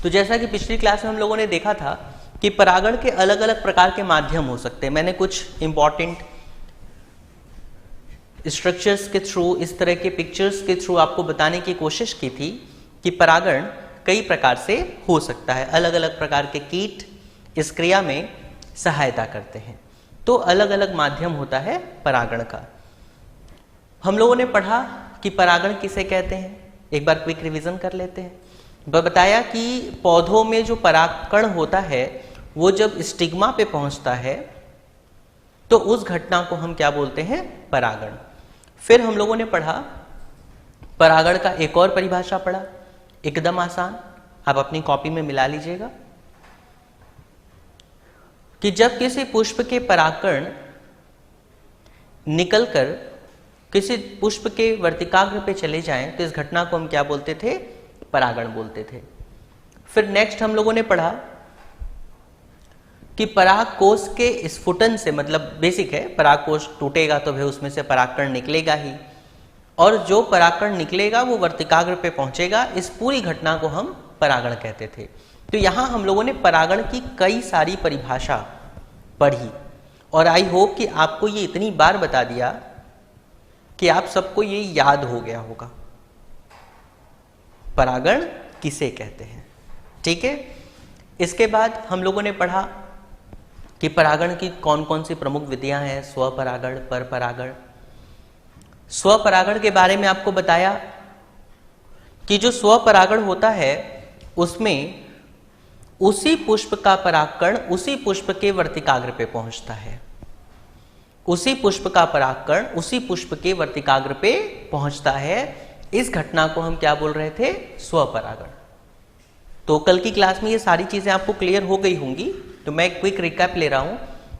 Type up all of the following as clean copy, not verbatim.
तो जैसा कि पिछली क्लास में हम लोगों ने देखा था कि परागण के अलग अलग प्रकार के माध्यम हो सकते हैं। मैंने कुछ इंपॉर्टेंट स्ट्रक्चर्स के थ्रू, इस तरह के पिक्चर्स के थ्रू आपको बताने की कोशिश की थी कि परागण कई प्रकार से हो सकता है। अलग अलग प्रकार के कीट इस क्रिया में सहायता करते हैं। तो अलग अलग माध्यम होता है परागण का। हम लोगों ने पढ़ा कि परागण किसे कहते हैं, एक बार क्विक रिवीजन कर लेते हैं। बताया कि पौधों में जो परागकण होता है वो जब स्टिग्मा पे पहुंचता है तो उस घटना को हम क्या बोलते हैं, परागण। फिर हम लोगों ने पढ़ा परागण का एक और परिभाषा पढ़ा, एकदम आसान, आप अपनी कॉपी में मिला लीजिएगा, कि जब किसी पुष्प के परागकण निकलकर किसी पुष्प के वर्तिकाग्र पे चले जाएं तो इस घटना को हम क्या बोलते थे, परागण बोलते थे। फिर नेक्स्ट हम लोगों ने पढ़ा कि पराग कोश के स्फुटन से, मतलब बेसिक है, पराग कोश टूटेगा तो भाई उसमें से परागकण निकलेगा ही, और जो परागकण निकलेगा वो वर्तिकाग्र पे पहुंचेगा। इस पूरी घटना को हम परागण कहते थे। तो यहां हम लोगों ने परागण की कई सारी परिभाषा पढ़ी और आई होप कि आपको ये इतनी बार बता दिया कि आप सबको ये याद हो गया होगा परागण किसे कहते हैं। ठीक है, इसके बाद हम लोगों ने पढ़ा कि परागण की कौन कौन सी प्रमुख विधियां हैं, स्वपरागण, परपरागण। स्वपरागण के बारे में आपको बताया कि जो स्वपरागण होता है उसमें उसी पुष्प का परागकण उसी पुष्प के वर्तिकाग्र पे पहुंचता है। उसी पुष्प का परागकण उसी पुष्प के वर्तिकाग्र पे पहुंचता है। इस घटना को हम क्या बोल रहे थे, स्वपरागण। तो कल की क्लास में ये सारी चीजें आपको क्लियर हो गई होंगी, तो मैं क्विक रिकैप ले रहा हूं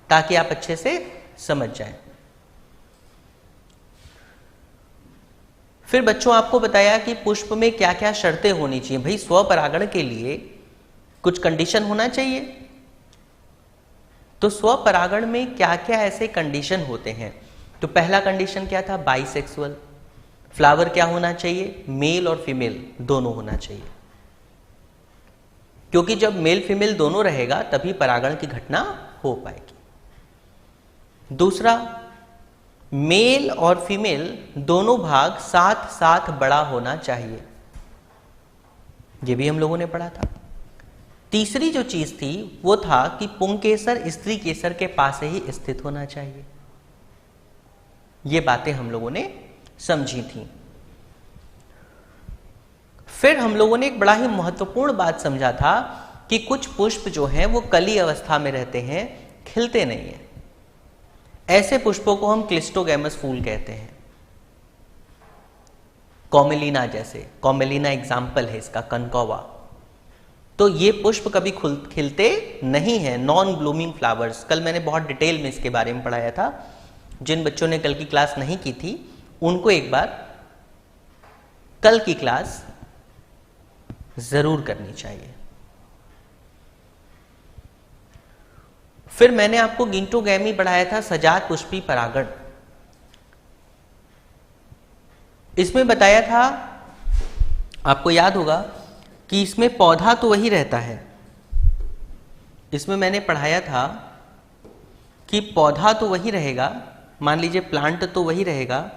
ताकि आप अच्छे से समझ जाएं। फिर बच्चों आपको बताया कि पुष्प में क्या क्या शर्तें होनी चाहिए। भाई स्वपरागण के लिए कुछ कंडीशन होना चाहिए, तो स्वपरागण में क्या क्या ऐसे कंडीशन होते हैं। तो पहला कंडीशन क्या था, बाइसेक्सुअल। फ्लावर क्या होना चाहिए, मेल और फीमेल दोनों होना चाहिए, क्योंकि जब मेल फीमेल दोनों रहेगा तभी परागण की घटना हो पाएगी। दूसरा, मेल और फीमेल दोनों भाग साथ साथ बड़ा होना चाहिए, ये भी हम लोगों ने पढ़ा था। तीसरी जो चीज थी वो था कि पुंकेसर स्त्री केसर के पास ही स्थित होना चाहिए। ये बातें हम लोगों ने समझी थी। फिर हम लोगों ने एक बड़ा ही महत्वपूर्ण बात समझा था कि कुछ पुष्प जो हैं वो कली अवस्था में रहते हैं, खिलते नहीं हैं। ऐसे पुष्पों को हम क्लिस्टोगैमस फूल कहते हैं। कॉमेलिना जैसे, कॉमेलिना एग्जाम्पल है इसका, कनकौवा। तो ये पुष्प कभी खिलते नहीं हैं, नॉन ब्लूमिंग फ्लावर्स। कल मैंने बहुत डिटेल में इसके बारे में पढ़ाया था। जिन बच्चों ने कल की क्लास नहीं की थी उनको एक बार कल की क्लास जरूर करनी चाहिए। फिर मैंने आपको गिंटोगैमी पढ़ाया था, सजात पुष्पी परागण। इसमें बताया था, आपको याद होगा कि इसमें पौधा तो वही रहता है। इसमें मैंने पढ़ाया था कि पौधा तो वही रहेगा, मान लीजिए प्लांट तो वही रहेगा,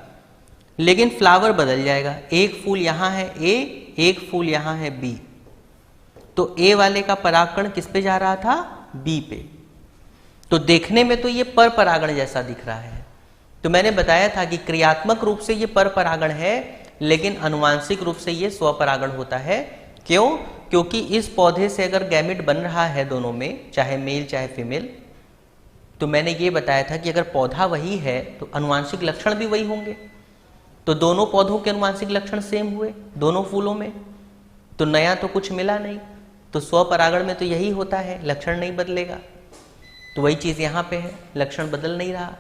लेकिन फ्लावर बदल जाएगा। एक फूल यहां है ए, एक फूल यहां है बी। तो ए वाले का परागकण किस पे जा रहा था, बी पे। तो देखने में तो ये पर परागण जैसा दिख रहा है। तो मैंने बताया था कि क्रियात्मक रूप से ये पर परागण है, लेकिन अनुवांशिक रूप से ये स्वपरागण होता है। क्यों? क्योंकि इस पौधे से अगर गैमेट बन रहा है दोनों में, चाहे मेल चाहे फीमेल, तो मैंने ये बताया था कि अगर पौधा वही है तो अनुवांशिक लक्षण भी वही होंगे। तो दोनों पौधों के अनुवांशिक लक्षण सेम हुए दोनों फूलों में, तो नया तो कुछ मिला नहीं। तो स्वपरागण में तो यही होता है, लक्षण नहीं बदलेगा। तो वही चीज यहां पे है, लक्षण बदल नहीं रहा।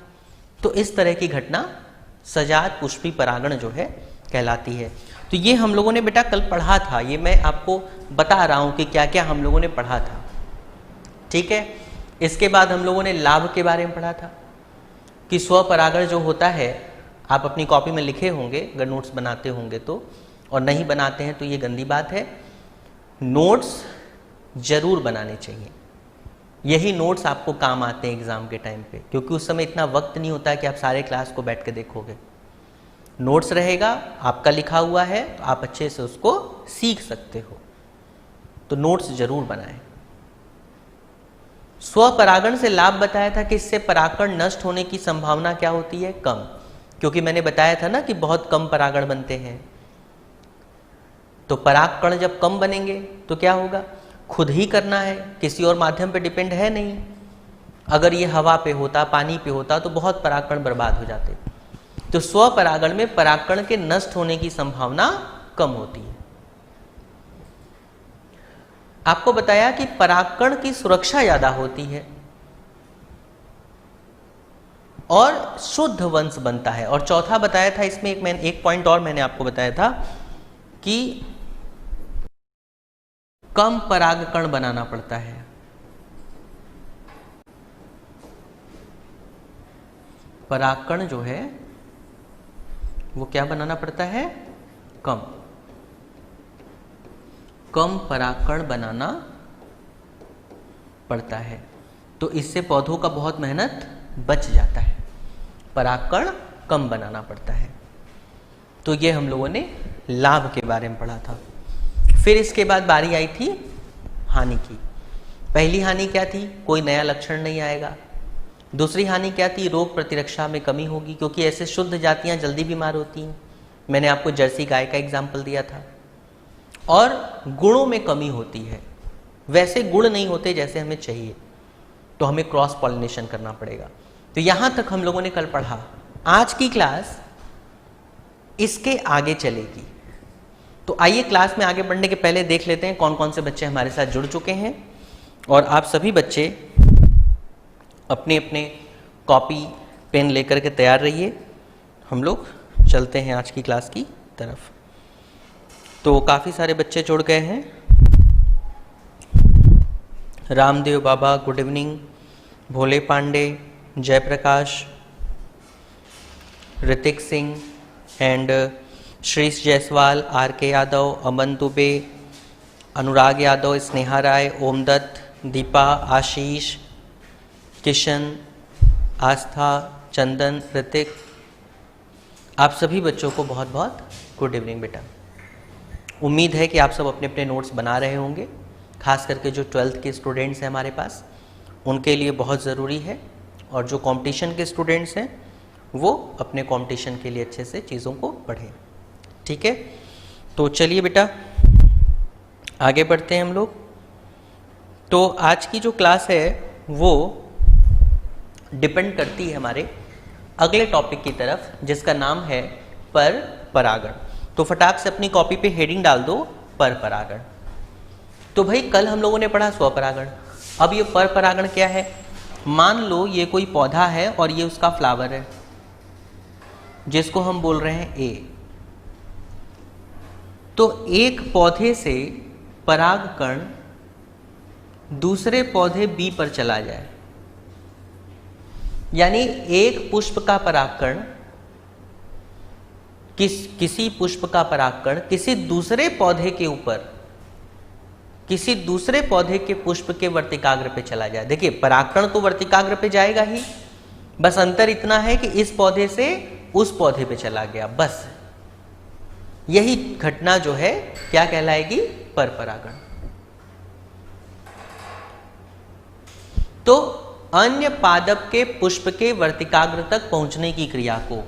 तो इस तरह की घटना सजात पुष्पी परागण जो है कहलाती है। तो ये हम लोगों ने बेटा कल पढ़ा था, ये मैं आपको बता रहा हूं कि क्या क्या हम लोगों ने पढ़ा था। ठीक है, इसके बाद हम लोगों ने लाभ के बारे में पढ़ा था कि स्वपरागण जो होता है, आप अपनी कॉपी में लिखे होंगे अगर नोट्स बनाते होंगे तो, और नहीं बनाते हैं तो ये गंदी बात है। नोट्स जरूर बनाने चाहिए। यही नोट्स आपको काम आते हैं एग्जाम के टाइम पे, क्योंकि उस समय इतना वक्त नहीं होता कि आप सारे क्लास को बैठ के देखोगे। नोट्स रहेगा, आपका लिखा हुआ है, तो आप अच्छे से उसको सीख सकते हो। तो नोट्स जरूर बनाएं। स्वपरागण से लाभ बताया था कि इससे परागकण नष्ट होने की संभावना क्या होती है? कम, क्योंकि मैंने बताया था ना कि बहुत कम परागण बनते हैं। तो परागकण जब कम बनेंगे तो क्या होगा? खुद ही करना है, किसी और माध्यम पे डिपेंड है नहीं। अगर ये हवा पे होता, पानी पे होता तो बहुत परागकण बर्बाद हो जाते। तो स्वपरागण में परागकण के नष्ट होने की संभावना कम होती है। आपको बताया कि परागकण की सुरक्षा ज्यादा होती है और शुद्ध वंश बनता है। और चौथा बताया था इसमें एक पॉइंट और मैंने आपको बताया था कि कम परागकण बनाना पड़ता है। परागकण जो है वो क्या बनाना पड़ता है? कम परागकण बनाना पड़ता है। तो इससे पौधों का बहुत मेहनत बच जाता है। परागकण कम बनाना पड़ता है। तो ये हम लोगों ने लाभ के बारे में पढ़ा था। फिर इसके बाद बारी आई थी हानि की। पहली हानि क्या थी? कोई नया लक्षण नहीं आएगा। दूसरी हानि क्या थी? रोग प्रतिरक्षा में कमी होगी, क्योंकि ऐसे शुद्ध जातियां जल्दी बीमार होती हैं। मैंने आपको जर्सी गाय का एग्जाम्पल दिया था। और गुणों में कमी होती है, वैसे गुण नहीं होते जैसे हमें चाहिए, तो हमें क्रॉस पॉलिनेशन करना पड़ेगा। तो यहां तक हम लोगों ने कल पढ़ा। आज की क्लास इसके आगे चलेगी। तो आइए क्लास में आगे बढ़ने के पहले देख लेते हैं कौन कौन से बच्चे हमारे साथ जुड़ चुके हैं। और आप सभी बच्चे अपने अपने कॉपी पेन लेकर के तैयार रहिए। हम लोग चलते हैं आज की क्लास की तरफ। तो काफ़ी सारे बच्चे जुड़ गए हैं। Ramdev Baba good evening, Bhole Pandey, Jayaprakash, Hrithik Singh and Shrish Jaiswal, R K Yadav, अमन दुबे, अनुराग यादव, स्नेहा राय, ओम दत्त, दीपा, आशीष, किशन, आस्था, चंदन, ऋतिक, आप सभी बच्चों को बहुत बहुत गुड इवनिंग बेटा। उम्मीद है कि आप सब अपने अपने नोट्स बना रहे होंगे। खास करके जो 12th के स्टूडेंट्स हैं हमारे पास, उनके लिए बहुत ज़रूरी है। और जो कंपटीशन के स्टूडेंट्स हैं वो अपने कंपटीशन के लिए अच्छे से चीज़ों को पढ़ें। ठीक है, तो चलिए बेटा आगे बढ़ते हैं हम लोग। तो आज की जो क्लास है वो डिपेंड करती है हमारे अगले टॉपिक की तरफ, जिसका नाम है पर परागण। तो फटाक से अपनी कॉपी पे हेडिंग डाल दो, पर परागण। तो भाई कल हम लोगों ने पढ़ा स्वपरागण। अब ये पर परागण क्या है? मान लो ये कोई पौधा है और ये उसका फ्लावर है, जिसको हम बोल रहे हैं ए। तो एक पौधे से परागकण दूसरे पौधे बी पर चला जाए, यानी एक पुष्प का परागकण किसी पुष्प का परागकण किसी दूसरे पौधे के ऊपर, किसी दूसरे पौधे के पुष्प के वर्तिकाग्र पे चला जाए। देखिए परागकण तो वर्तिकाग्र पे जाएगा ही, बस अंतर इतना है कि इस पौधे से उस पौधे पे चला गया, बस यही घटना जो है क्या कहलाएगी? पर परागण। तो अन्य पादप के पुष्प के वर्तिकाग्र तक पहुंचने की क्रिया को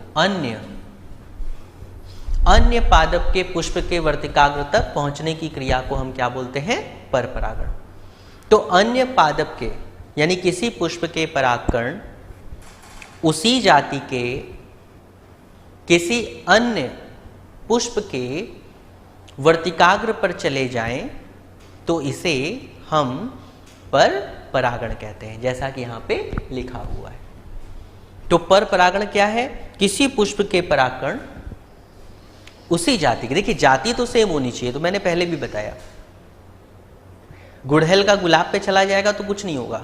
अन्य पादप के पुष्प के वर्तिकाग्र तक पहुंचने की क्रिया को हम क्या बोलते हैं? पर परागण। तो अन्य पादप के यानी किसी पुष्प के परागकण उसी जाति के किसी अन्य पुष्प के वर्तिकाग्र पर चले जाएं तो इसे हम पर परागण कहते हैं, जैसा कि यहां पे लिखा हुआ है। तो पर परागण क्या है? किसी पुष्प के परागकण उसी जाति के, देखिए जाति तो सेम होनी चाहिए, तो मैंने पहले भी बताया। गुड़हल का गुलाब पे चला जाएगा तो कुछ नहीं होगा,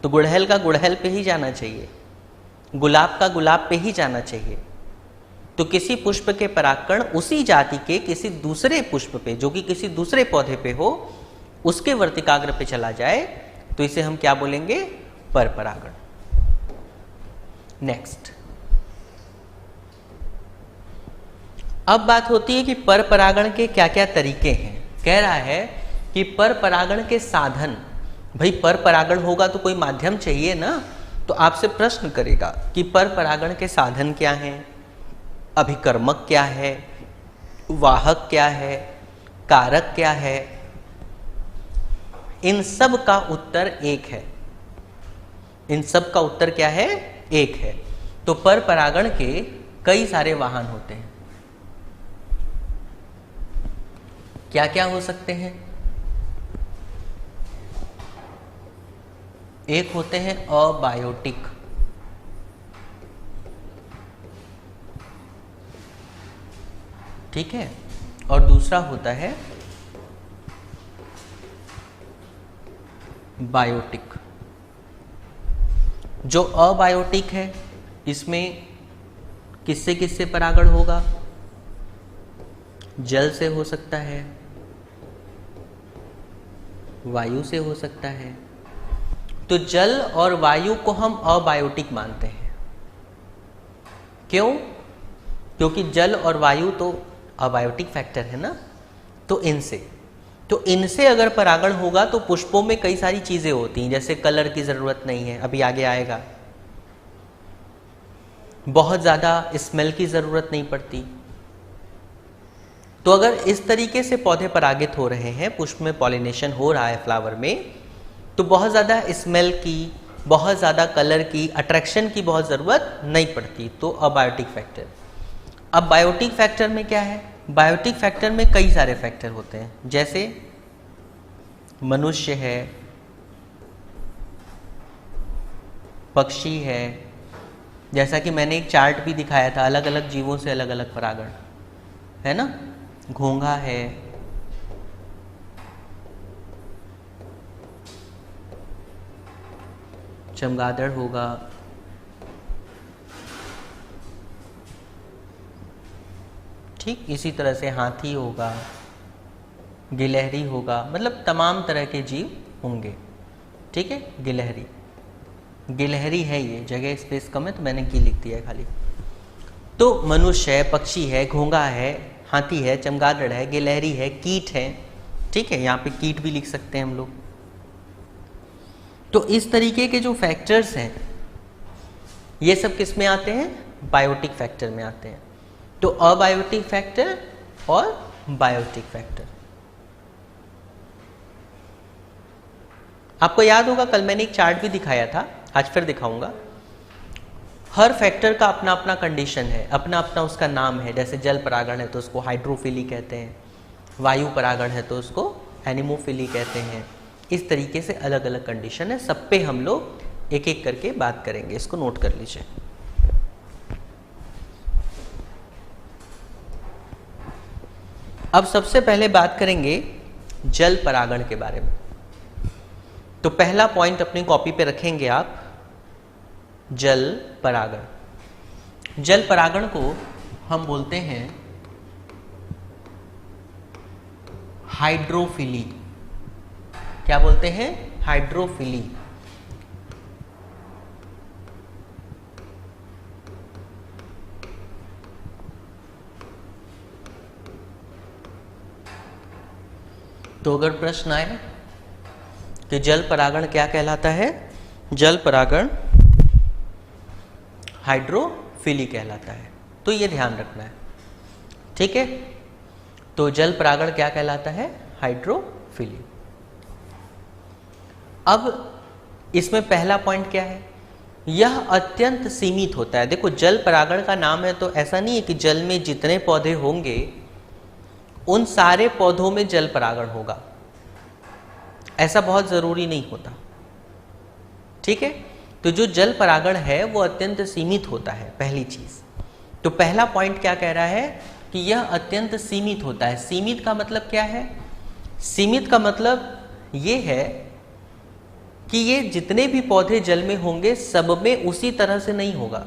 तो गुड़हल का गुड़हल पे ही जाना चाहिए, गुलाब का गुलाब पे ही जाना चाहिए। तो किसी पुष्प के परागकण उसी जाति के किसी दूसरे पुष्प पे, जो कि किसी दूसरे पौधे पे हो, उसके वर्तिकाग्र पे चला जाए तो इसे हम क्या बोलेंगे? पर परागण। नेक्स्ट, अब बात होती है कि पर परागण के क्या क्या तरीके हैं। कह रहा है कि पर परागण के साधन, भाई पर परागण होगा तो कोई माध्यम चाहिए ना, तो आपसे प्रश्न करेगा कि पर परागण के साधन क्या हैं, अभिकर्मक क्या है, वाहक क्या है, कारक क्या है। इन सब का उत्तर एक है। इन सब का उत्तर क्या है? एक है। तो पर परागण के कई सारे वाहन होते हैं। क्या क्या हो सकते हैं? एक होते हैं अबायोटिक, ठीक है, और दूसरा होता है बायोटिक। जो अबायोटिक है इसमें किससे किससे परागण होगा? जल से हो सकता है, वायु से हो सकता है। तो जल और वायु को हम अबायोटिक मानते हैं। क्यों? क्योंकि जल और वायु तो अबायोटिक फैक्टर है ना। तो इनसे अगर परागण होगा तो पुष्पों में कई सारी चीजें होती हैं, जैसे कलर की जरूरत नहीं है, अभी आगे आएगा। बहुत ज्यादा स्मेल की जरूरत नहीं पड़ती। तो अगर इस तरीके से पौधे परागित हो रहे हैं, पुष्प में पॉलिनेशन हो रहा है फ्लावर में, तो बहुत ज़्यादा स्मेल की, बहुत ज़्यादा कलर की, अट्रैक्शन की बहुत ज़रूरत नहीं पड़ती। तो अबायोटिक फैक्टर। अब बायोटिक फैक्टर में क्या है? बायोटिक फैक्टर में कई सारे फैक्टर होते हैं, जैसे मनुष्य है, पक्षी है, जैसा कि मैंने एक चार्ट भी दिखाया था, अलग अलग जीवों से अलग अलग परागण है ना। घोंघा है, चमगादड़ होगा, ठीक इसी तरह से हाथी होगा, गिलहरी होगा, मतलब तमाम तरह के जीव होंगे। ठीक है, गिलहरी है, ये जगह स्पेस कम है तो मैंने की लिख दिया है खाली। तो मनुष्य है, पक्षी है, घोंघा है, हाथी है, चमगादड़ है, गिलहरी है, कीट है। ठीक है, यहाँ पे कीट भी लिख सकते हैं हम लोग। तो इस तरीके के जो फैक्टर्स हैं ये सब किस में आते हैं? बायोटिक फैक्टर में आते हैं। तो अबायोटिक फैक्टर और बायोटिक फैक्टर। आपको याद होगा कल मैंने एक चार्ट भी दिखाया था, आज फिर दिखाऊंगा। हर फैक्टर का अपना अपना कंडीशन है, अपना अपना उसका नाम है। जैसे जल परागण है तो उसको हाइड्रोफिली कहते हैं, वायु परागण है तो उसको एनिमोफिली कहते हैं। इस तरीके से अलग अलग कंडीशन है, सब पे हम लोग एक एक करके बात करेंगे, इसको नोट कर लीजिए। अब सबसे पहले बात करेंगे जल परागण के बारे में। तो पहला पॉइंट अपनी कॉपी पे रखेंगे आप, जल परागण। जल परागण को हम बोलते हैं हाइड्रोफिली। क्या बोलते हैं? हाइड्रोफिली। तो अगर प्रश्न आए कि जल परागण क्या कहलाता है, जल परागण हाइड्रोफिली कहलाता है, तो ये ध्यान रखना है। ठीक है, तो जल परागण क्या कहलाता है? हाइड्रोफिली। अब इसमें पहला पॉइंट क्या है? यह अत्यंत सीमित होता है। देखो, जल परागण का नाम है तो ऐसा नहीं है कि जल में जितने पौधे होंगे उन सारे पौधों में जल परागण होगा, ऐसा बहुत जरूरी नहीं होता। ठीक है, तो जो जल परागण है वो अत्यंत सीमित होता है, पहली चीज। तो पहला पॉइंट क्या कह रहा है कि यह अत्यंत सीमित होता है। सीमित का मतलब क्या है? सीमित का मतलब ये है कि ये जितने भी पौधे जल में होंगे सब में उसी तरह से नहीं होगा,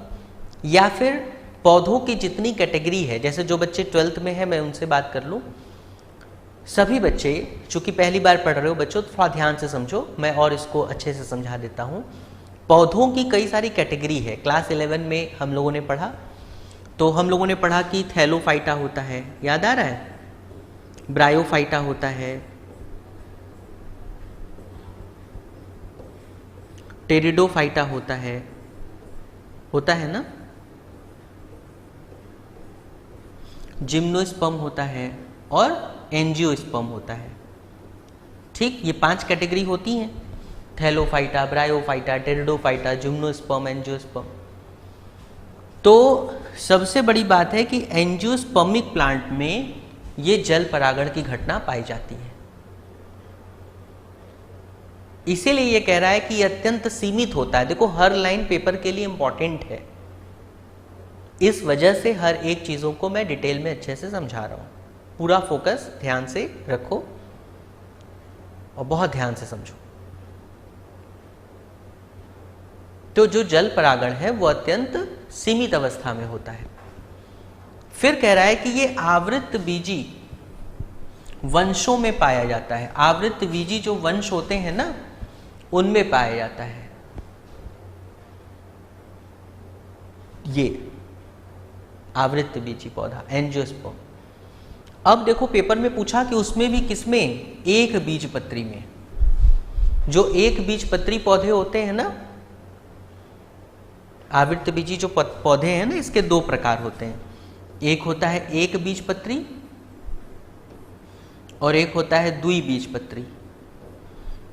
या फिर पौधों की जितनी कैटेगरी है, जैसे जो बच्चे 12th में है मैं उनसे बात कर लूँ, सभी बच्चे चूंकि पहली बार पढ़ रहे हो बच्चों, तो थोड़ा ध्यान से समझो, मैं और इसको अच्छे से समझा देता हूँ। पौधों की कई सारी कैटेगरी है। क्लास 11 में हम लोगों ने पढ़ा, तो हम लोगों ने पढ़ा कि थैलोफाइटा होता है, याद आ रहा है, ब्रायोफाइटा होता है, टेरिडोफाइटा होता है ना, जिम्नोस्पर्म होता है और एंजियोस्पर्म होता है। ठीक, ये 5 कैटेगरी होती हैं, Thallophyta, bryophyta, pteridophyta, gymnosperm, angiosperm. तो सबसे बड़ी बात है कि एंजियोस्पर्मिक प्लांट में ये जल परागण की घटना पाई जाती है। इसीलिए ये कह रहा है कि ये अत्यंत सीमित होता है। देखो, हर लाइन पेपर के लिए इंपॉर्टेंट है, इस वजह से हर एक चीजों को मैं डिटेल में अच्छे से समझा रहा हूं। पूरा फोकस ध्यान से रखो और बहुत ध्यान से समझो। तो जो जल परागण है वो अत्यंत सीमित अवस्था में होता है। फिर कह रहा है कि ये आवृत्त बीजी वंशों में पाया जाता है। आवृत्त बीजी जो वंश होते हैं ना, उनमें पाया जाता है ये आवृत्त बीजी पौधा, एंजियोस्पर्म। अब देखो, पेपर में पूछा कि उसमें भी किसमें, एक बीजपत्री में। जो एक बीजपत्री पौधे होते हैं ना, आवृत्त बीजी जो पौधे हैं ना, इसके 2 प्रकार होते हैं। एक होता है एक बीजपत्री और एक होता है द्विबीजपत्री।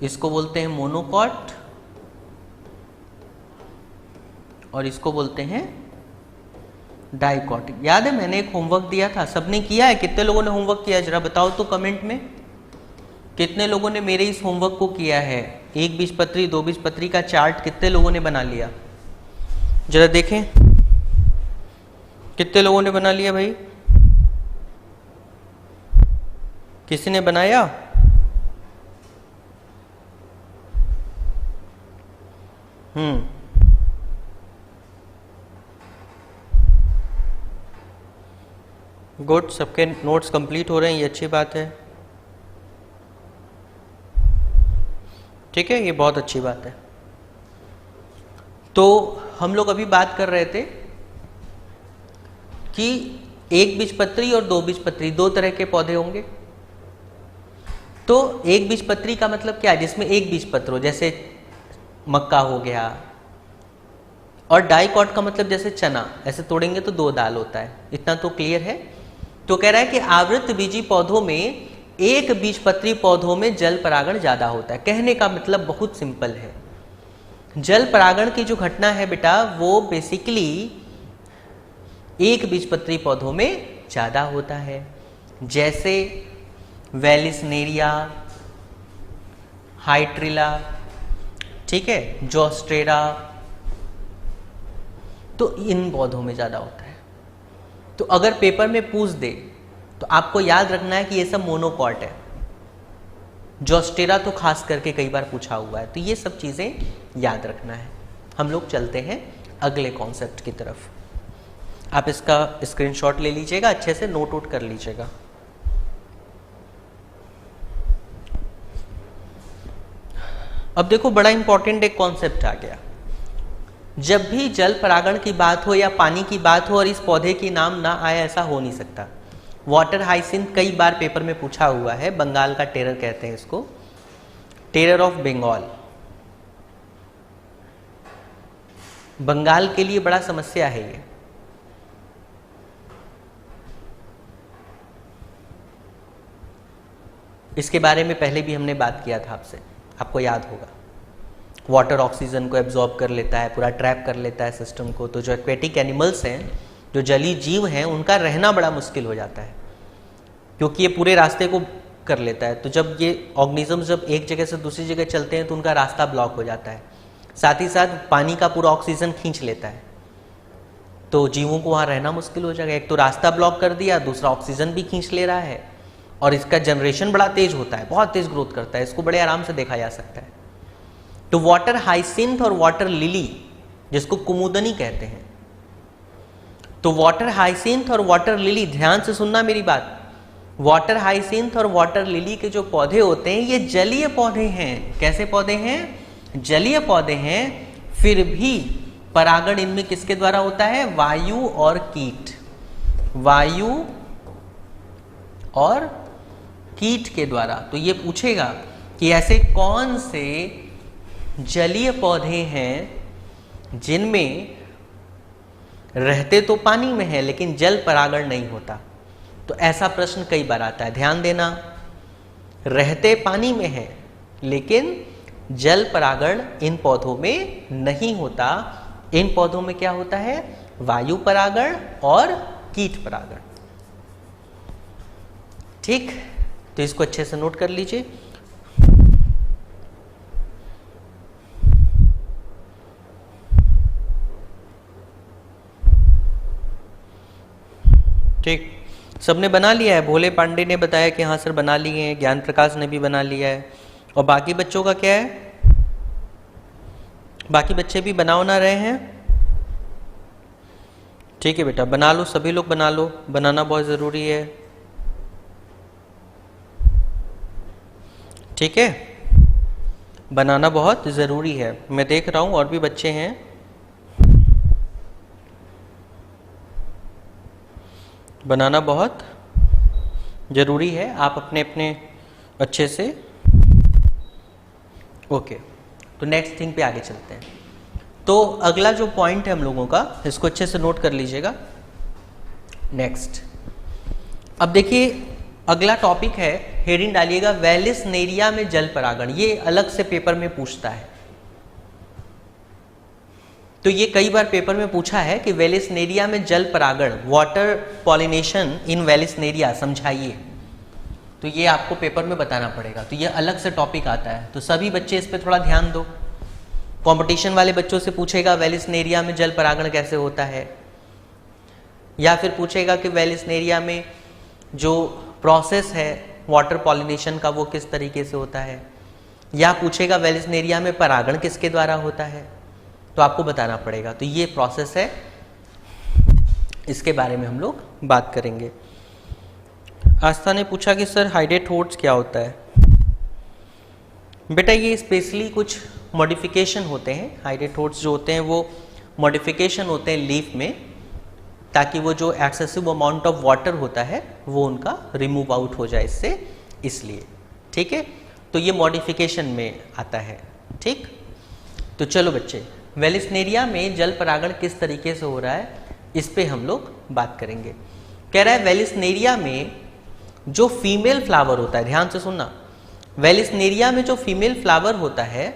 इसको बोलते हैं मोनोकॉट और इसको बोलते हैं डाइकॉट। याद है, मैंने एक होमवर्क दिया था, सबने किया है? कितने लोगों ने होमवर्क किया, जरा बताओ तो कमेंट में। कितने लोगों ने मेरे इस होमवर्क को किया है? एक बीजपत्री, 2 बीजपत्री का चार्ट कितने लोगों ने बना लिया? जरा देखें कितने लोगों ने बना लिया भाई। किसी ने बनाया? गुड, सबके नोट्स कंप्लीट हो रहे हैं, ये अच्छी बात है। ठीक है, ये बहुत अच्छी बात है। तो हम लोग अभी बात कर रहे थे कि एक बीजपत्री और 2 बीजपत्री, 2 तरह के पौधे होंगे। तो एक बीजपत्री का मतलब क्या है? जिसमें एक बीजपत्र हो, जैसे मक्का हो गया। और डाइकॉट का मतलब जैसे चना, ऐसे तोड़ेंगे तो 2 दाल होता है। इतना तो क्लियर है। तो कह रहा है कि आवृत्त बीजी पौधों में, एक बीजपत्री पौधों में जल परागण ज्यादा होता है। कहने का मतलब बहुत सिंपल है, जल परागण की जो घटना है बेटा, वो बेसिकली एक बीजपत्री पौधों में ज्यादा होता है। जैसे वेलिसनेरिया, हाइट्रिला, ठीक है, जोस्ट्रेरा, तो इन पौधों में ज्यादा होता है। तो अगर पेपर में पूछ दे तो आपको याद रखना है कि ये सब मोनोकॉट है। जोस्टेरा तो खास करके कई बार पूछा हुआ है, तो ये सब चीजें याद रखना है। हम लोग चलते हैं अगले कॉन्सेप्ट की तरफ। आप इसका स्क्रीनशॉट ले लीजिएगा, अच्छे से नोट आउट कर लीजिएगा। अब देखो, बड़ा इंपॉर्टेंट एक कॉन्सेप्ट आ गया। जब भी जल परागण की बात हो या पानी की बात हो और इस पौधे की नाम ना आए, ऐसा हो नहीं सकता। वाटर हाइसिंथ कई बार पेपर में पूछा हुआ है। बंगाल का टेरर कहते हैं इसको, टेरर ऑफ बंगाल। बंगाल के लिए बड़ा समस्या है ये। इसके बारे में पहले भी हमने बात किया था आपसे, आपको याद होगा। वाटर ऑक्सीजन को एब्जॉर्ब कर लेता है, पूरा ट्रैप कर लेता है सिस्टम को। तो जो एक्वेटिक एनिमल्स हैं, जो जलीय जीव हैं, उनका रहना बड़ा मुश्किल हो जाता है, क्योंकि ये पूरे रास्ते को कर लेता है। तो जब ये ऑर्गेनिज्म जब एक जगह से दूसरी जगह चलते हैं तो उनका रास्ता ब्लॉक हो जाता है। साथ ही साथ पानी का पूरा ऑक्सीजन खींच लेता है, तो जीवों को वहाँ रहना मुश्किल हो जाएगा। एक तो रास्ता ब्लॉक कर दिया, दूसरा ऑक्सीजन भी खींच ले रहा है, और इसका जनरेशन बड़ा तेज होता है, बहुत तेज ग्रोथ करता है। इसको बड़े आराम से देखा जा सकता है। तो वाटर हाइसिंथ और वाटर लिली, जिसको कुमुदनी कहते हैं, तो वाटर हाइसिंथ और वाटर लिली, ध्यान से सुनना मेरी बात, वाटर हाइसिंथ और वाटर लिली के जो पौधे होते हैं ये जलीय पौधे हैं। कैसे पौधे हैं? जलीय पौधे हैं। फिर भी परागण इनमें किसके द्वारा होता है? वायु और कीट, वायु और कीट के द्वारा। तो ये पूछेगा कि ऐसे कौन से जलीय पौधे हैं जिनमें रहते तो पानी में है लेकिन जल परागण नहीं होता। तो ऐसा प्रश्न कई बार आता है, ध्यान देना। रहते पानी में है लेकिन जल परागण इन पौधों में नहीं होता। इन पौधों में क्या होता है? वायु परागण और कीट परागण। ठीक, तो इसको अच्छे से नोट कर लीजिए। ठीक, सबने बना लिया है? भोले पांडे ने बताया कि हाँ सर बना लिए हैं, ज्ञान प्रकाश ने भी बना लिया है। और बाकी बच्चों का क्या है? बाकी बच्चे भी बना रहे हैं? ठीक है बेटा, बना लो, सभी लोग बना लो, बनाना बहुत ज़रूरी है। ठीक है, बनाना बहुत ज़रूरी है। मैं देख रहा हूँ और भी बच्चे हैं। बनाना बहुत ज़रूरी है, आप अपने अपने अच्छे से। ओके, तो नेक्स्ट थिंग पे आगे चलते हैं। तो अगला जो पॉइंट है हम लोगों का, इसको अच्छे से नोट कर लीजिएगा। नेक्स्ट, अब देखिए अगला टॉपिक है, हेडिंग डालिएगा वेलिसनेरिया में जल परागण। ये अलग से पेपर में पूछता है। तो ये कई बार पेपर में पूछा है कि वेलिसनेरिया में जल परागण, वाटर पॉलिनेशन इन वेलिसनेरिया, समझाइए। तो ये आपको पेपर में बताना पड़ेगा। तो ये अलग से टॉपिक आता है, तो सभी बच्चे इस पे थोड़ा ध्यान दो। कंपटीशन वाले बच्चों से पूछेगा वेलिसनेरिया में जल परागण कैसे होता है, या फिर पूछेगा कि वेलिसनेरिया में जो प्रोसेस है वाटर पॉलिनेशन का वो किस तरीके से होता है, या पूछेगा वेलिसनेरिया में परागण किसके द्वारा होता है। तो आपको बताना पड़ेगा। तो ये प्रोसेस है, इसके बारे में हम लोग बात करेंगे। आस्था ने पूछा कि सर हाइडेटोड्स क्या होता है? बेटा ये स्पेशली कुछ मॉडिफिकेशन होते हैं। हाइडेटोड्स जो होते हैं वो मॉडिफिकेशन होते हैं लीफ में, ताकि वो जो एक्सेसिव अमाउंट ऑफ वाटर होता है वो उनका रिमूव आउट हो जाए इससे, इसलिए। ठीक है, तो ये मॉडिफिकेशन में आता है। ठीक, तो चलो बच्चे, वेलिसनेरिया में जल परागण किस तरीके से हो रहा है इस पे हम लोग बात करेंगे। कह रहा है वेलिसनेरिया में जो फीमेल फ्लावर होता है, ध्यान से सुनना, वेलिसनेरिया में जो फीमेल फ्लावर होता है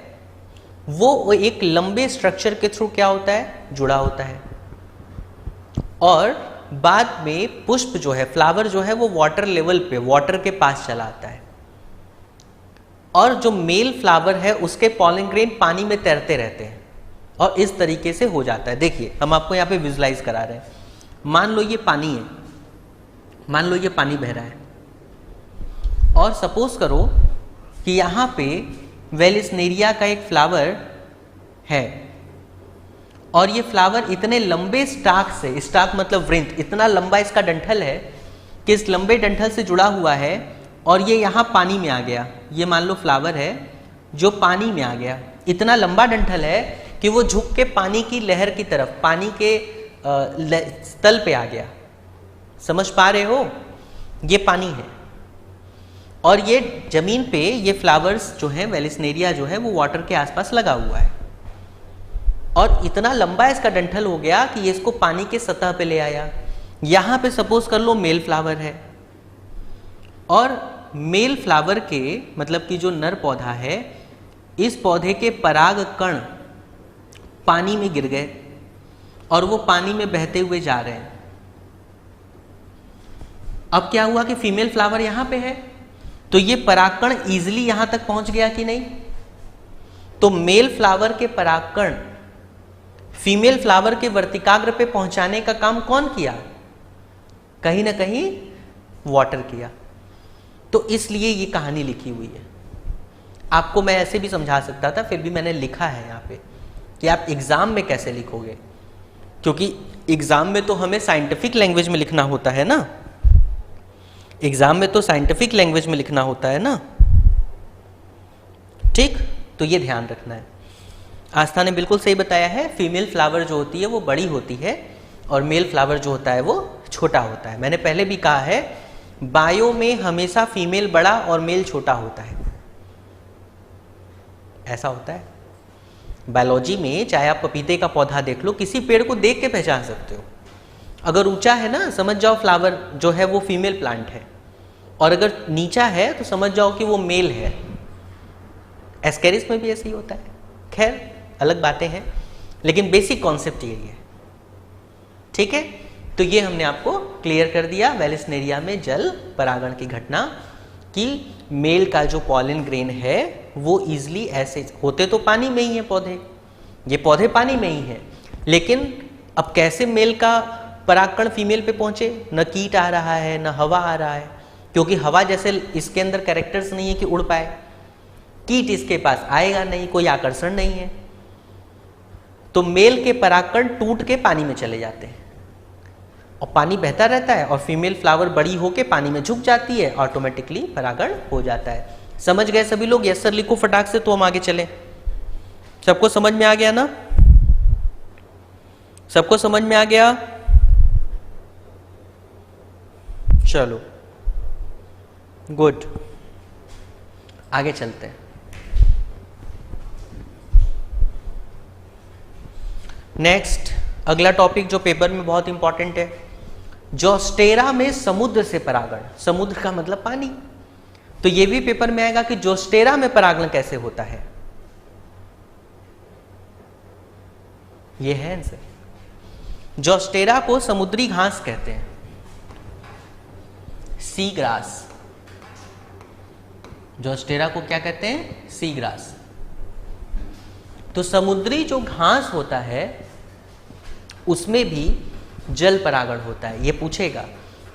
वो एक लंबे स्ट्रक्चर के थ्रू क्या होता है? जुड़ा होता है। और बाद में पुष्प जो है, फ्लावर जो है, वो वाटर लेवल पे, वाटर के पास चला आता है। और जो मेल फ्लावर है उसके पॉलन ग्रेन पानी में तैरते रहते हैं और इस तरीके से हो जाता है। देखिए हम आपको यहाँ पे विजुलाइज करा रहे हैं। मान लो ये पानी है, मान लो ये पानी बह रहा है, और सपोज करो कि यहाँ पे वेलिसनेरिया का एक फ्लावर है, और ये फ्लावर इतने लंबे स्टाक से, स्टाक मतलब वृंत, इतना लंबा इसका डंठल है कि इस लंबे डंठल से जुड़ा हुआ है, और ये यहाँ पानी में आ गया। ये मान लो फ्लावर है जो पानी में आ गया, इतना लंबा डंठल है कि वो झुक के पानी की लहर की तरफ, पानी के तल पे आ गया। समझ पा रहे हो? ये पानी है और ये जमीन पे ये फ्लावर्स जो हैं, वेलिसनेरिया जो है वो वाटर के आसपास लगा हुआ है, और इतना लंबा इसका डंठल हो गया कि ये इसको पानी के सतह पे ले आया। यहाँ पे सपोज कर लो मेल फ्लावर है, और मेल फ्लावर के मतलब कि जो नर पौधा है, इस पौधे के पराग कण पानी में गिर गए और वो पानी में बहते हुए जा रहे हैं। अब क्या हुआ कि फीमेल फ्लावर यहां पे है, तो ये परागकण इजीली यहां तक पहुंच गया कि नहीं? तो मेल फ्लावर के परागकण फीमेल फ्लावर के वर्तिकाग्र पे पहुंचाने का काम कौन किया? कहीं ना कहीं वाटर किया। तो इसलिए ये कहानी लिखी हुई है। आपको मैं ऐसे भी समझा सकता था, फिर भी मैंने लिखा है यहाँ पे कि आप एग्जाम में कैसे लिखोगे, क्योंकि एग्जाम में तो हमें साइंटिफिक लैंग्वेज में लिखना होता है ना। एग्जाम में तो साइंटिफिक लैंग्वेज में लिखना होता है ना, ठीक, तो ये ध्यान रखना है। आस्था ने बिल्कुल सही बताया है, फीमेल फ्लावर जो होती है वो बड़ी होती है और मेल फ्लावर जो होता है वो छोटा होता है। मैंने पहले भी कहा है बायो में हमेशा फीमेल बड़ा और मेल छोटा होता है, ऐसा होता है। बायोलॉजी में चाहे आप पपीते का पौधा देख लो, किसी पेड़ को देख के पहचान सकते हो। अगर ऊंचा है ना, समझ जाओ फ्लावर जो है वो फीमेल प्लांट है, और अगर नीचा है तो समझ जाओ कि वो मेल है। एस्केरिस में भी ऐसे ही होता है। खैर अलग बातें हैं, लेकिन बेसिक कॉन्सेप्ट यही है, ठीक है। तो ये हमने आपको क्लियर कर दिया वेलिस्नेरिया में जल परागण की घटना, कि मेल का जो पॉलन ग्रेन है वो इजीली ऐसे होते तो पानी में ही है पौधे, ये पौधे पानी में ही हैं, लेकिन अब कैसे मेल का परागकण फीमेल पे पहुंचे? न कीट आ रहा है न हवा आ रहा है, क्योंकि हवा जैसे इसके अंदर कैरेक्टर्स नहीं है कि उड़ पाए, कीट इसके पास आएगा नहीं, कोई आकर्षण नहीं है, तो मेल के परागकण टूट के पानी में चले जाते हैं और पानी बहता रहता है और फीमेल फ्लावर बड़ी होके पानी में झुक जाती है, ऑटोमेटिकली परागण हो जाता है। समझ गए सभी लोग? यस सर लिखो फटाक से, तो हम आगे चलें। सबको समझ में आ गया ना? सबको समझ में आ गया? चलो गुड, आगे चलते हैं। नेक्स्ट अगला टॉपिक जो पेपर में बहुत इंपॉर्टेंट है, जोस्टेरा में समुद्र से परागण। समुद्र का मतलब पानी, तो ये भी पेपर में आएगा कि जोस्टेरा में परागण कैसे होता है। ये है आंसर। जोस्टेरा को समुद्री घास कहते हैं, सी ग्रास। जोस्टेरा को क्या कहते हैं? Sea grass. तो समुद्री जो घास होता है उसमें भी जल परागण होता है। ये पूछेगा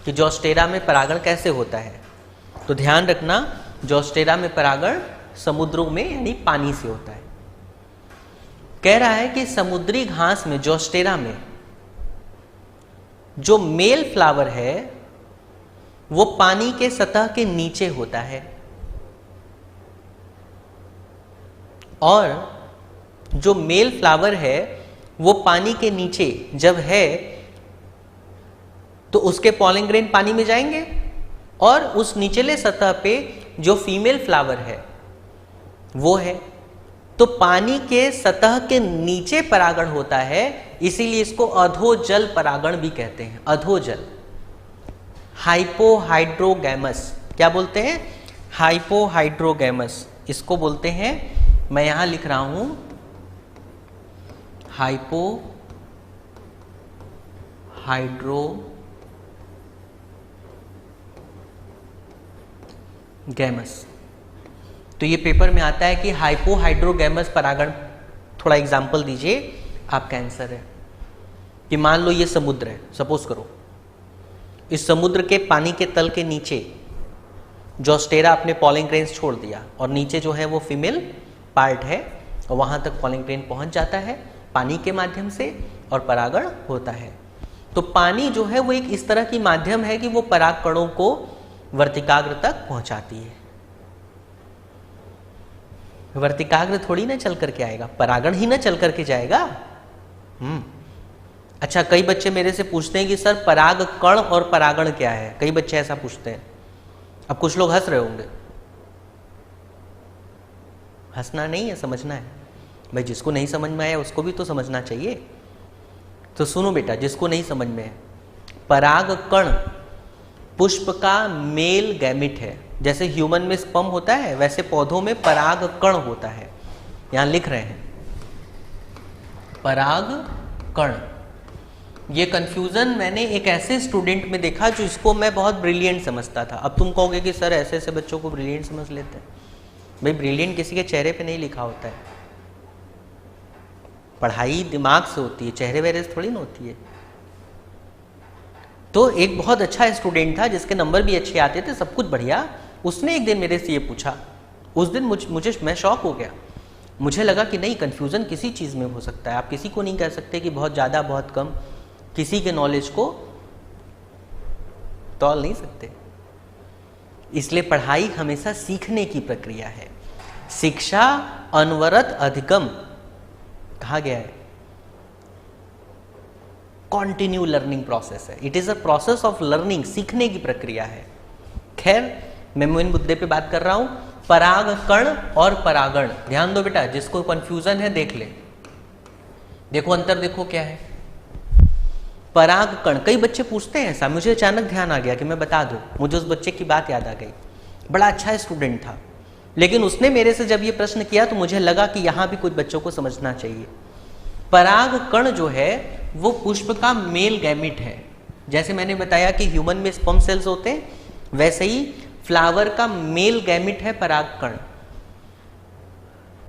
कि जोस्टेरा में परागण कैसे होता है, तो ध्यान रखना जोस्टेरा में परागण समुद्रों में यानी पानी से होता है। कह रहा है कि समुद्री घास में, जोस्टेरा में जो मेल फ्लावर है वो पानी के सतह के नीचे होता है, और जो मेल फ्लावर है वो पानी के नीचे जब है तो उसके पॉलन ग्रेन पानी में जाएंगे, और उस निचले सतह पे जो फीमेल फ्लावर है वो है, तो पानी के सतह के नीचे परागण होता है, इसीलिए इसको अधोजल परागण भी कहते हैं। अधोजल, हाइपोहाइड्रोगैमस। क्या बोलते हैं? हाइपोहाइड्रोगैमस इसको बोलते हैं। मैं यहां लिख रहा हूं हाइपोहाइड्रोगैमस। तो ये पेपर में आता है कि हाइपोहाइड्रोगैमस परागण। थोड़ा एग्जांपल दीजिए, आपका आंसर है कि मान लो ये समुद्र है, सपोज करो इस समुद्र के पानी के तल के नीचे जोस्टेरा अपने पॉलन ग्रेन्स छोड़ दिया, और नीचे जो है वो फीमेल पार्ट है, और वहां तक पॉलन ग्रेन पहुंच जाता है पानी के माध्यम से और परागण होता है। तो पानी जो है वो एक इस तरह की माध्यम है कि वो पराग कणों को वर्तिकाग्र तक पहुंचाती है। वर्तिकाग्र थोड़ी ना चल करके आएगा, परागण ही ना चल करके जाएगा। अच्छा, कई बच्चे मेरे से पूछते हैं कि सर पराग कण और परागण क्या है? कई बच्चे ऐसा पूछते हैं। अब कुछ लोग हंस रहे होंगे, हंसना नहीं है, समझना है भाई। जिसको नहीं समझ में आया उसको भी तो समझना चाहिए। तो सुनो बेटा, जिसको नहीं समझ में है, पराग कण पुष्प का मेल गैमिट है। जैसे ह्यूमन में स्पर्म होता है, वैसे पौधों में पराग कण होता है। यहां लिख रहे हैं पराग कण। ये कंफ्यूजन मैंने एक ऐसे स्टूडेंट में देखा जो इसको मैं बहुत ब्रिलियंट समझता था। अब तुम कहोगे कि सर ऐसे ऐसे बच्चों को ब्रिलियंट समझ लेते हैं। भाई ब्रिलियंट किसी के चेहरे पे नहीं लिखा होता है, पढ़ाई दिमाग से होती है, चेहरे वेहरे से थोड़ी ना होती है। तो एक बहुत अच्छा स्टूडेंट था जिसके नंबर भी अच्छे आते थे, सब कुछ बढ़िया। उसने एक दिन मेरे से ये पूछा, उस दिन मैं शॉक हो गया। मुझे लगा कि नहीं, कन्फ्यूज़न किसी चीज़ में हो सकता है। आप किसी को नहीं कह सकते कि बहुत ज़्यादा बहुत कम, किसी के नॉलेज को तौल नहीं सकते। इसलिए पढ़ाई हमेशा सीखने की प्रक्रिया है। शिक्षा अनवरत अधिगम कहा गया है, कॉन्टिन्यू लर्निंग प्रोसेस है। It is a process of learning, सीखने की प्रक्रिया है। खैर, मैं मेन मुद्दे पे बात कर रहा हूं, परागकण और परागण। ध्यान दो बेटा, जिसको कंफ्यूजन है देख ले, देखो अंतर देखो क्या है। परागकण, कई बच्चे पूछते हैं ऐसा, मुझे अचानक ध्यान आ गया कि मैं बता दूं, मुझे उस बच्चे की बात याद आ गई। बड़ा अच्छा स्टूडेंट था, लेकिन उसने मेरे से जब ये प्रश्न किया तो मुझे लगा कि यहां भी कुछ बच्चों को समझना चाहिए। परागकण जो है वो पुष्प का मेल गैमिट है। जैसे मैंने बताया कि ह्यूमन में स्पर्म सेल्स होते हैं, वैसे ही फ्लावर का मेल गैमिट है परागकण।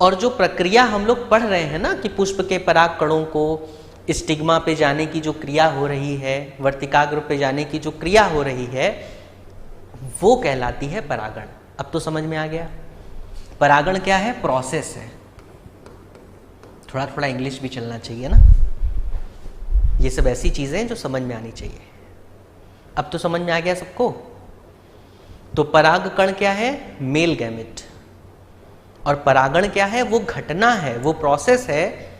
और जो प्रक्रिया हम लोग पढ़ रहे हैं ना कि पुष्प के परागकणों को स्टिग्मा पे जाने की जो क्रिया हो रही है, वर्तिकाग्र पे जाने की जो क्रिया हो रही है, वो कहलाती है परागण। अब तो समझ में आ गया। परागण क्या है? प्रोसेस है। थोड़ा थोड़ा इंग्लिश भी चलना चाहिए ना, ये सब ऐसी चीजें हैं जो समझ में आनी चाहिए। अब तो समझ में आ गया सबको। तो परागकण क्या है? Male gamete. और परागण क्या है? वो घटना है, वो प्रोसेस है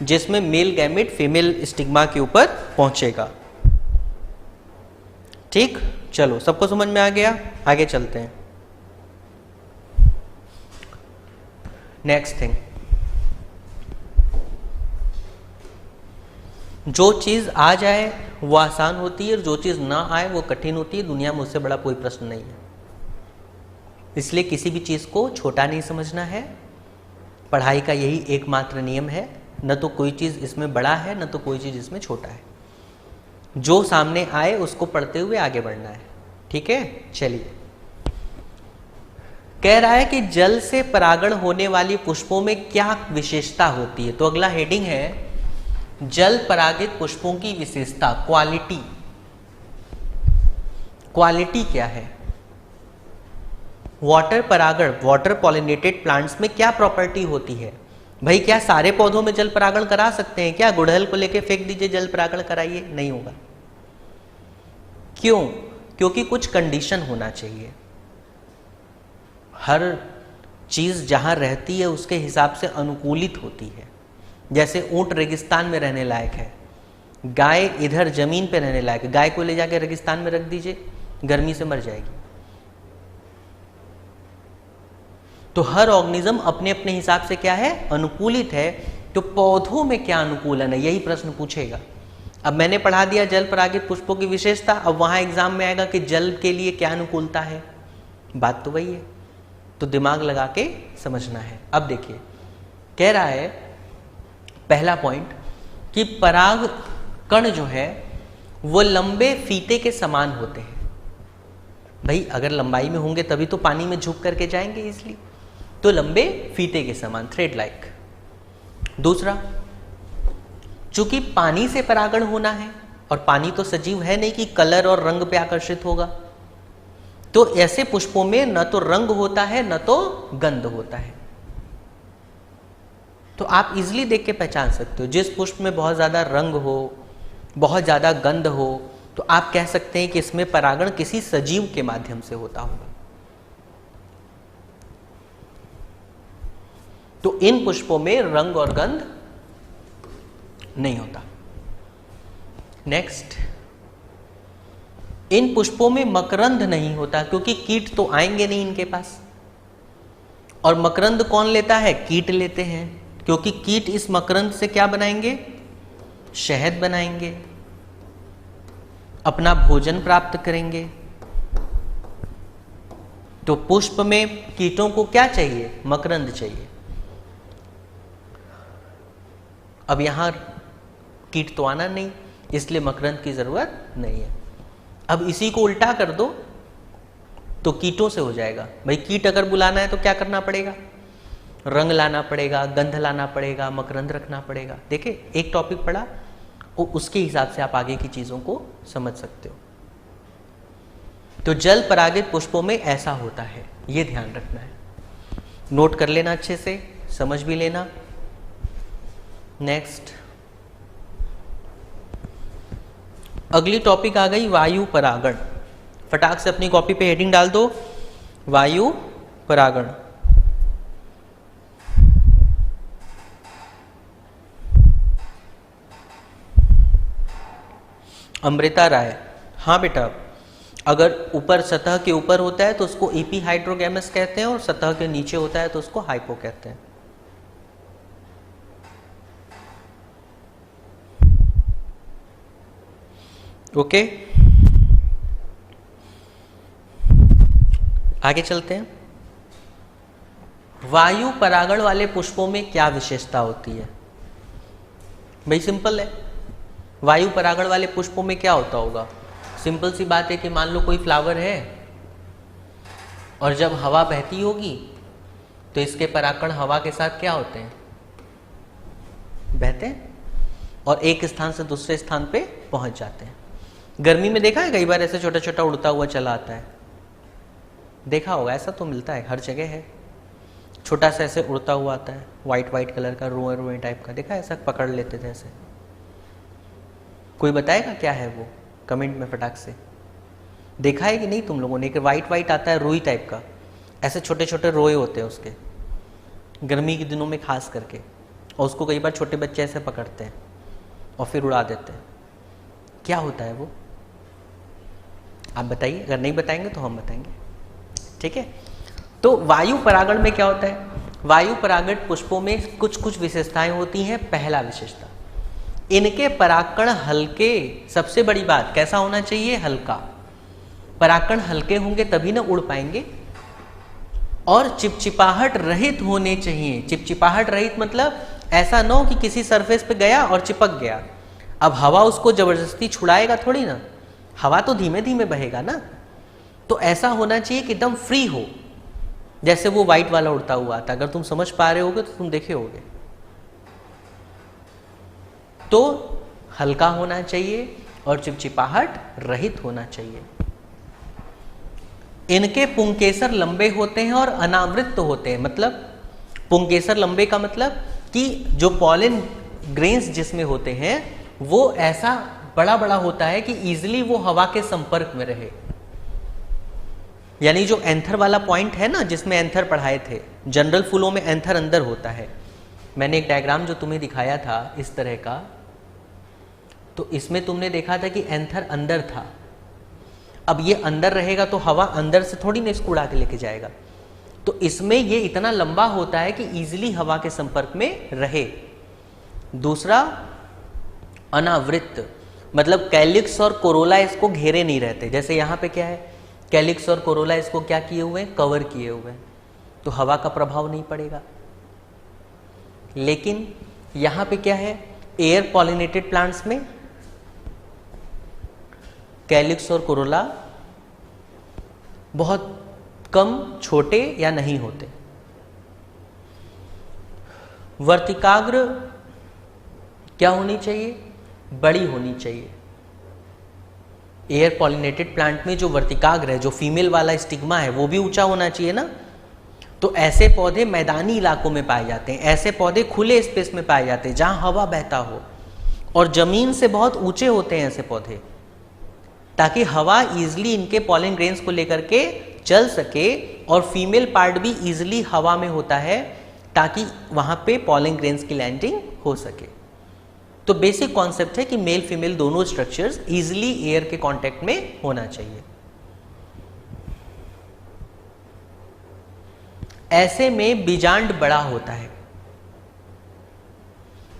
जिसमें मेल गैमेट फीमेल स्टिग्मा के ऊपर पहुंचेगा। ठीक, चलो सबको समझ में आ गया, आगे चलते हैं। नेक्स्ट थिंग, जो चीज आ जाए वो आसान होती है और जो चीज ना आए वो कठिन होती है। दुनिया में उससे बड़ा कोई प्रश्न नहीं है। इसलिए किसी भी चीज को छोटा नहीं समझना है। पढ़ाई का यही एकमात्र नियम है, न तो कोई चीज इसमें बड़ा है न तो कोई चीज इसमें छोटा है। जो सामने आए उसको पढ़ते हुए आगे बढ़ना है। ठीक है, चलिए। कह रहा है कि जल से परागण होने वाली पुष्पों में क्या विशेषता होती है। तो अगला हेडिंग है जल परागित पुष्पों की विशेषता, क्वालिटी। क्वालिटी क्या है? वाटर परागण, वाटर पॉलिनेटेड प्लांट्स में क्या प्रॉपर्टी होती है? भाई क्या सारे पौधों में जल परागण करा सकते हैं क्या? गुड़हल को लेके फेंक दीजिए जल परागण कराइए, नहीं होगा। क्यों? क्योंकि कुछ कंडीशन होना चाहिए। हर चीज जहां रहती है उसके हिसाब से अनुकूलित होती है। जैसे ऊंट रेगिस्तान में रहने लायक है, गाय इधर जमीन पे रहने लायक है। गाय को ले जाके रेगिस्तान में रख दीजिए, गर्मी से मर जाएगी। तो हर ऑर्गेनिज्म अपने अपने हिसाब से क्या है? अनुकूलित है। तो पौधों में क्या अनुकूलन है, यही प्रश्न पूछेगा। अब मैंने पढ़ा दिया जल परागित पुष्पों की विशेषता, अब वहां एग्जाम में आएगा कि जल के लिए क्या अनुकूलता है। बात तो वही है, तो दिमाग लगा के समझना है। अब देखिए, कह रहा है पहला पॉइंट कि पराग कण जो है वो लंबे फीते के समान होते हैं। भाई अगर लंबाई में होंगे तभी तो पानी में झुक करके जाएंगे, इसलिए तो लंबे फीते के समान, थ्रेड लाइक। दूसरा, चूंकि पानी से परागण होना है और पानी तो सजीव है नहीं कि कलर और रंग पे आकर्षित होगा, तो ऐसे पुष्पों में न तो रंग होता है न तो गंध होता है। तो आप इजीली देख के पहचान सकते हो। जिस पुष्प में बहुत ज्यादा रंग हो, बहुत ज्यादा गंध हो, तो आप कह सकते हैं कि इसमें परागण किसी सजीव के माध्यम से होता होगा। तो इन पुष्पों में रंग और गंध नहीं होता। नेक्स्ट, इन पुष्पों में मकरंद नहीं होता, क्योंकि कीट तो आएंगे नहीं इनके पास। और मकरंद कौन लेता है? कीट लेते हैं, क्योंकि कीट इस मकरंद से क्या बनाएंगे? शहद बनाएंगे, अपना भोजन प्राप्त करेंगे। तो पुष्प में कीटों को क्या चाहिए? मकरंद चाहिए। अब यहां कीट तो आना नहीं, इसलिए मकरंद की जरूरत नहीं है। अब इसी को उल्टा कर दो तो कीटों से हो जाएगा। भाई कीट अगर बुलाना है तो क्या करना पड़ेगा? रंग लाना पड़ेगा, गंध लाना पड़ेगा, मकरंद रखना पड़ेगा। देखिए, एक टॉपिक पढ़ा, उसके हिसाब से आप आगे की चीजों को समझ सकते हो। तो जल परागित पुष्पों में ऐसा होता है, ये ध्यान रखना है। नोट कर लेना अच्छे से, समझ भी लेना। नेक्स्ट, अगली टॉपिक आ गई वायु परागण। फटाक से अपनी कॉपी पे हेडिंग डाल दो, वायु परागण। अमृता राय, हाँ बेटा, अगर ऊपर सतह के ऊपर होता है तो उसको एपीहाइड्रोगैमस कहते हैं और सतह के नीचे होता है तो उसको हाइपो कहते हैं। ओके, आगे चलते हैं। वायु परागण वाले पुष्पों में क्या विशेषता होती है? भाई सिंपल है, वायु परागण वाले पुष्पों में क्या होता होगा? सिंपल सी बात है कि मान लो कोई फ्लावर है और जब हवा बहती होगी तो इसके परागकण हवा के साथ क्या होते हैं? बहते हैं और एक स्थान से दूसरे स्थान पे पहुंच जाते हैं। गर्मी में देखा है कई बार ऐसे छोटा छोटा उड़ता हुआ चला आता है, देखा होगा, ऐसा तो मिलता है, हर जगह है। छोटा सा ऐसे उड़ता हुआ आता है, वाइट वाइट कलर का, रोए रोए टाइप का, देखा है? ऐसा पकड़ लेते थे ऐसे। कोई बताएगा क्या है वो? कमेंट में फटाक से। देखा है कि नहीं तुम लोगों ने? एक वाइट वाइट आता है रुई टाइप का, ऐसे छोटे छोटे रोए होते हैं उसके, गर्मी के दिनों में खास करके, और उसको कई बार छोटे बच्चे ऐसे पकड़ते हैं और फिर उड़ा देते हैं। क्या होता है वो? आप बताइए, अगर नहीं बताएंगे तो हम बताएंगे, ठीक है? तो वायु परागण में क्या होता है? वायु परागण पुष्पों में कुछ कुछ विशेषताएं होती हैं। पहला विशेषता, इनके परागकण हल्के। सबसे बड़ी बात, कैसा होना चाहिए? हल्का। परागकण हल्के होंगे तभी ना उड़ पाएंगे। और चिपचिपाहट रहित होने चाहिए। चिपचिपाहट रहित मतलब ऐसा न हो कि किसी सरफेस पे गया और चिपक गया। अब हवा उसको जबरदस्ती छुड़ाएगा थोड़ी ना, हवा तो धीमे धीमे बहेगा ना। तो ऐसा होना चाहिए कि एकदम फ्री हो, जैसे वो व्हाइट वाला उड़ता हुआ आता। अगर तुम समझ पा रहे होगे तो तुम देखे होगे। तो हल्का होना चाहिए और चिपचिपाहट रहित होना चाहिए। इनके पुंकेसर लंबे होते हैं और अनावृत होते हैं। मतलब पुंकेसर लंबे का मतलब कि जो पॉलन ग्रेन्स जिसमें होते हैं वो ऐसा बड़ा बड़ा होता है कि इजीली वो हवा के संपर्क में रहे। यानी जो एंथर वाला पॉइंट है ना, जिसमें एंथर पढ़ाए थे, जनरल फूलों में एंथर अंदर होता है। मैंने एक डायग्राम जो तुम्हें दिखाया था इस तरह का, तो इसमें तुमने देखा था कि एंथर अंदर था। अब ये अंदर रहेगा तो हवा अंदर से थोड़ी ना इसको उड़ा के लेके जाएगा। तो इसमें ये इतना लंबा होता है कि इजीली हवा के संपर्क में रहे। दूसरा, अनावृत मतलब कैलिक्स और कोरोला इसको घेरे नहीं रहते। जैसे यहाँ पे क्या है, कैलिक्स और कोरोला इसको क्या किए हुए हैं? कवर किए हुए हैं, तो हवा का प्रभाव नहीं पड़ेगा। लेकिन यहाँ पे क्या है, एयर पॉलिनेटेड प्लांट्स में कैलिक्स और कोरोला बहुत कम, छोटे या नहीं होते। वर्तिकाग्र क्या होनी चाहिए? बड़ी होनी चाहिए। एयर पॉलिनेटेड प्लांट में जो वर्तिकाग्र है, जो फीमेल वाला स्टिग्मा है, वो भी ऊंचा होना चाहिए ना। तो ऐसे पौधे मैदानी इलाकों में पाए जाते हैं। ऐसे पौधे खुले स्पेस में पाए जाते हैं जहां हवा बहता हो, और जमीन से बहुत ऊंचे होते हैं ऐसे पौधे, ताकि हवा इजिली इनके पॉलन ग्रेन्स को लेकर के चल सके। और फीमेल पार्ट भी इजिली हवा में होता है ताकि वहां पे पॉलन ग्रेन्स की लैंडिंग हो सके। तो बेसिक कॉन्सेप्ट है कि मेल फीमेल दोनों स्ट्रक्चर्स इजिली एयर के कांटेक्ट में होना चाहिए। ऐसे में बीजांड बड़ा होता है।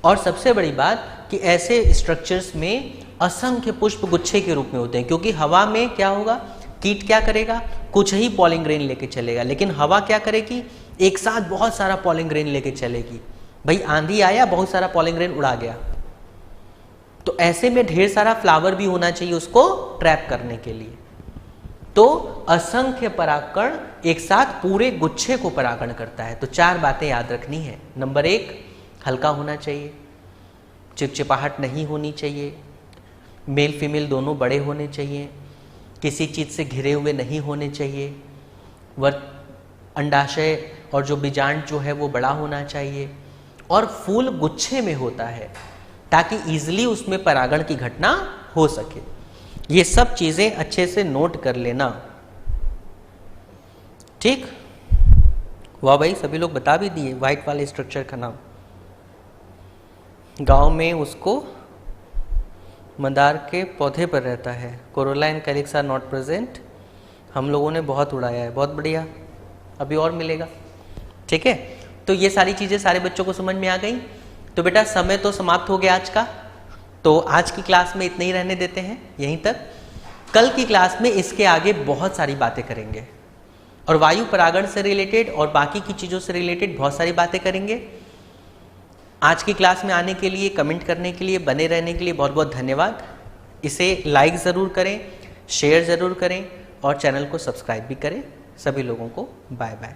और सबसे बड़ी बात कि ऐसे स्ट्रक्चर्स में असंख्य पुष्प गुच्छे के रूप में होते हैं, क्योंकि हवा में क्या होगा, कीट क्या करेगा, कुछ ही पॉलन ग्रेन लेके चलेगा, लेकिन हवा क्या करेगी, एक साथ बहुत सारा पॉलन ग्रेन लेके चलेगी। भाई आंधी आया, बहुत सारा पॉलन ग्रेन उड़ा गया। तो ऐसे में ढेर सारा फ्लावर भी होना चाहिए उसको ट्रैप करने के लिए। तो असंख्य परागकण एक साथ पूरे गुच्छे को परागण करता है। तो 4 बातें याद रखनी है। नंबर 1, हल्का होना चाहिए, चिपचिपाहट नहीं होनी चाहिए, मेल फीमेल दोनों बड़े होने चाहिए, किसी चीज से घिरे हुए नहीं होने चाहिए, अंडाशय और जो बीजांड जो है वो बड़ा होना चाहिए, और फूल गुच्छे में होता है ताकि इजीली उसमें परागण की घटना हो सके। ये सब चीजें अच्छे से नोट कर लेना, ठीक, वाह भाई, सभी लोग बता भी दिए व्हाइट वाले स्ट्रक्चर का नाम। गांव में उसको मंदार के पौधे पर रहता है। Corolla and calyx are not present. हम लोगों ने बहुत उड़ाया है, बहुत बढ़िया, अभी और मिलेगा। ठीक है, तो ये सारी चीज़ें सारे बच्चों को समझ में आ गई। तो बेटा समय तो समाप्त हो गया आज का, तो आज की क्लास में इतने ही रहने देते हैं, यहीं तक। कल की क्लास में इसके आगे बहुत सारी बातें करेंगे और वायु परागण से रिलेटेड और बाकी की चीज़ों से रिलेटेड बहुत सारी बातें करेंगे। आज की क्लास में आने के लिए, कमेंट करने के लिए, बने रहने के लिए बहुत बहुत धन्यवाद। इसे लाइक ज़रूर करें, शेयर ज़रूर करें और चैनल को सब्सक्राइब भी करें। सभी लोगों को बाय बाय।